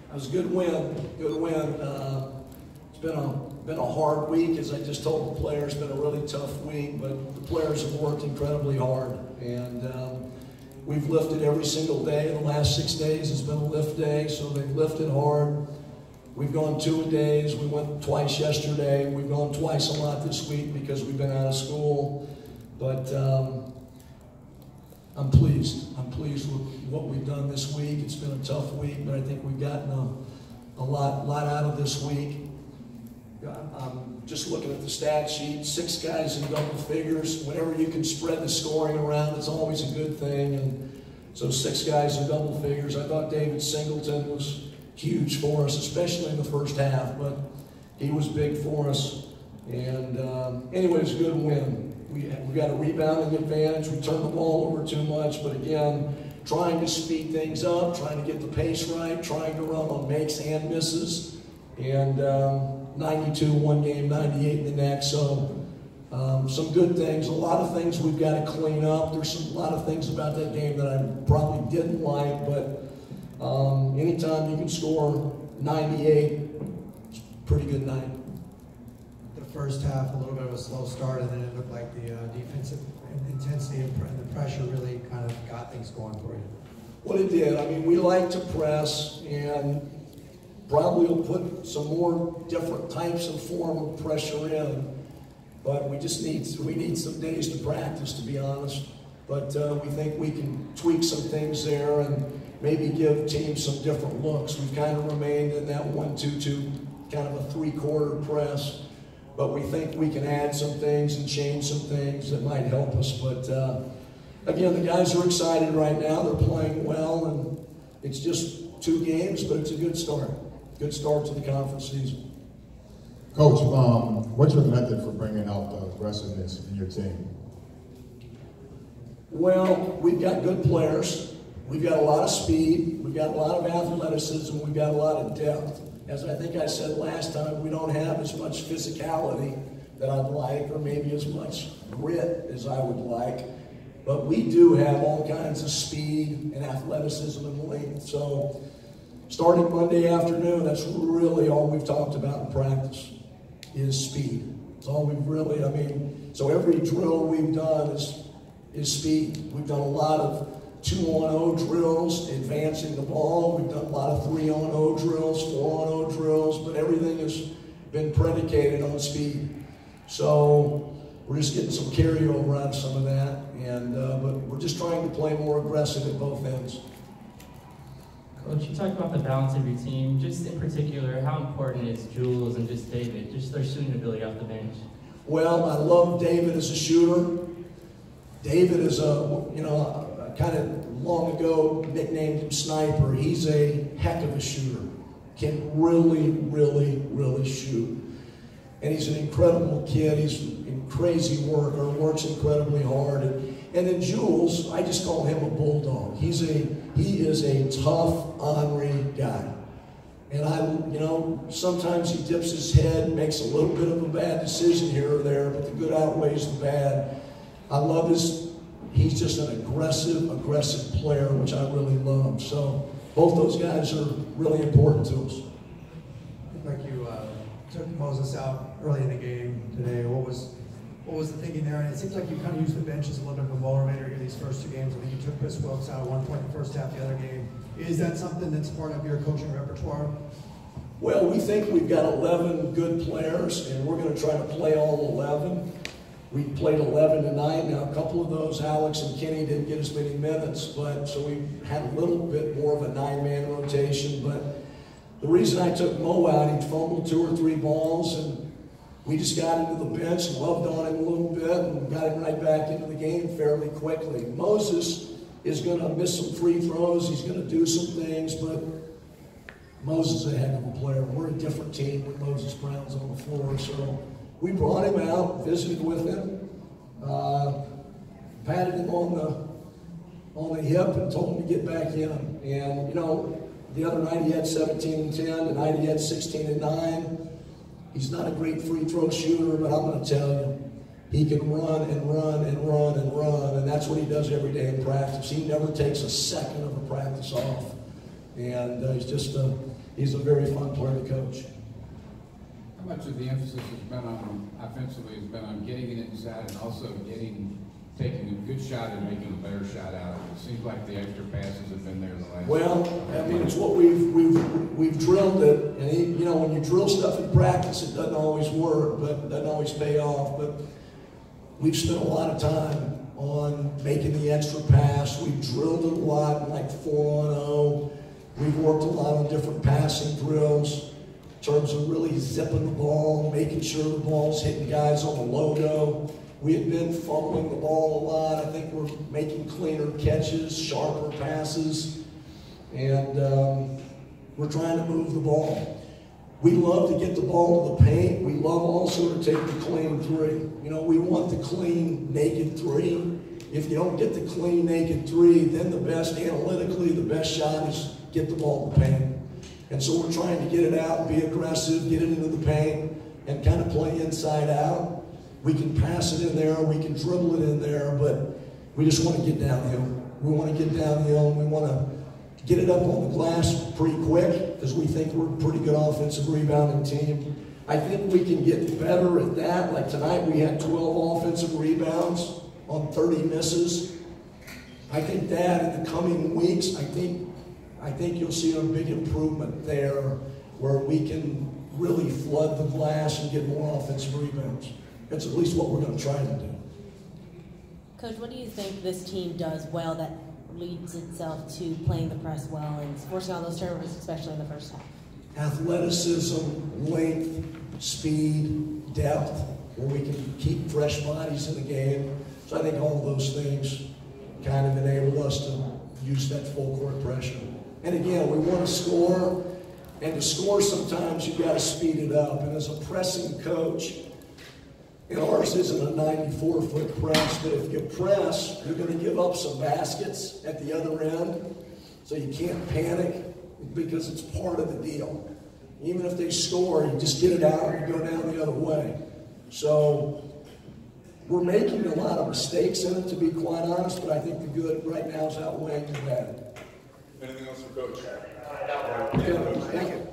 It was a good win. Good win. It's been a hard week, as I just told the players. It's been a really tough week, but the players have worked incredibly hard, and we've lifted every single day. The last 6 days has been a lift day, so they've lifted hard. We've gone 2-a-days. We went twice yesterday. We've gone twice a lot this week because we've been out of school. But I'm pleased. I'm pleased with what we've done this week. It's been a tough week, but I think we've gotten a lot out of this week. I'm just looking at the stat sheet. 6 guys in double figures. Whenever you can spread the scoring around, it's always a good thing. And so 6 guys in double figures. I thought David Singleton was huge for us, especially in the first half, but he was big for us. And anyway, it's a good win. We got a rebounding advantage. We turned the ball over too much, but again, trying to speed things up, trying to get the pace right, trying to run on makes and misses. And 92 one game, 98 in the next. So some good things. A lot of things we've got to clean up. There's a lot of things about that game that I probably didn't like, but anytime you can score 98, it's a pretty good night. The first half, a little bit of a slow start, and then it looked like the defensive intensity and the pressure really kind of got things going for you. Well, it did. I mean, we like to press, and probably will put some more different types of form of pressure in, but we need some days to practice, to be honest. But we think we can tweak some things there and maybe give teams some different looks. We've kind of remained in that 1-2-2, kind of a 3-quarter press, but we think we can add some things and change some things that might help us. But again, the guys are excited right now. They're playing well, and it's just 2 games, but it's a good start. Good start to the conference season. Coach, what's your method for bringing out the aggressiveness in your team? Well, we've got good players. We've got a lot of speed. We've got a lot of athleticism. We've got a lot of depth. As I think I said last time, we don't have as much physicality that I'd like, or maybe as much grit as I would like. But we do have all kinds of speed and athleticism and length. So starting Monday afternoon, that's really all we've talked about in practice is speed. It's all we've really, so every drill we've done is speed. We've done a lot of 2-on-0 drills, advancing the ball. We've done a lot of 3-on-0 drills, 4-on-0 drills, but everything has been predicated on speed. So we're just getting some carryover out of some of that, and but we're just trying to play more aggressive at both ends. Coach, you talked about the balance of your team. Just in particular, how important is Jules and just David, just their shooting ability off the bench? Well, I love David as a shooter. David is I kind of long ago nicknamed him Sniper. He's a heck of a shooter. Can really shoot. And he's an incredible kid. He's a crazy worker, works incredibly hard. And then Jules, I just call him a bulldog. He is a tough, ornery guy. And sometimes he dips his head, makes a little bit of a bad decision here or there, but the good outweighs the bad. I love he's just an aggressive player, which I really love. So both those guys are really important to us. Like you took Moses out early in the game today. What was the thinking there? And it seems like you kind of used the bench as a little bit of a motivator here these first 2 games. I think you took Chris Wilkes out at one point in the first half, the other game. Is that something that's part of your coaching repertoire? Well, we think we've got 11 good players, and we're going to try to play all 11. We played 11 tonight. Now, a couple of those, Alex and Kenny, didn't get as many minutes, so we had a little bit more of a 9-man rotation. But the reason I took Mo out, he fumbled 2 or 3 balls, and we just got into the bench and loved on him a little bit and got him right back into the game fairly quickly. Moses is going to miss some free throws. He's going to do some things, but Moses is a heck of a player. We're a different team when Moses Brown's on the floor, so we brought him out, visited with him, patted him on the hip and told him to get back in. And, the other night he had 17 and 10. Tonight he had 16 and 9. He's not a great free throw shooter, but I'm going to tell you, he can run and run and run and run, and that's what he does every day in practice. He never takes a second of a practice off. And he's a very fun player to coach. How much of the emphasis has been on, offensively, has been on getting it inside and also taking a good shot and making a better shot out of it? It seems like the extra passes have been there the last. Well, I mean, it's what we've drilled it, and you know, when you drill stuff in practice, it doesn't always work, but it doesn't always pay off. But we've spent a lot of time on making the extra pass. We've drilled it a lot, like 4-on-0. We've worked a lot on different passing drills in terms of really zipping the ball, making sure the ball's hitting guys on the logo. We had been fumbling the ball a lot. I think we're making cleaner catches, sharper passes, and we're trying to move the ball. We love to get the ball to the paint. We love also to take the clean three. You know, we want the clean, naked three. If you don't get the clean, naked three, then analytically, the best shot is get the ball to the paint. And so we're trying to get it out, be aggressive, get it into the paint, and kind of play inside out. We can pass it in there, we can dribble it in there, but we just want to get downhill. We want to get downhill, and we want to get it up on the glass pretty quick, because we think we're a pretty good offensive rebounding team. I think we can get better at that. Like tonight, we had 12 offensive rebounds on 30 misses. I think that in the coming weeks, I think you'll see a big improvement there, where we can really flood the glass and get more offensive rebounds. That's at least what we're going to try to do. Coach, what do you think this team does well that leads itself to playing the press well and forcing all those turnovers, especially in the first half? Athleticism, length, speed, depth, where we can keep fresh bodies in the game. So I think all of those things kind of enable us to use that full court pressure. And again, we want to score, and to score sometimes you've got to speed it up. And as a pressing coach, ours isn't a 94-foot press, but if you press, you're going to give up some baskets at the other end. So you can't panic, because it's part of the deal. Even if they score, you just get it out and you go down the other way. So we're making a lot of mistakes in it, to be quite honest, but I think the good right now is outweighing the bad. Anything else for Coach? Okay, thank you.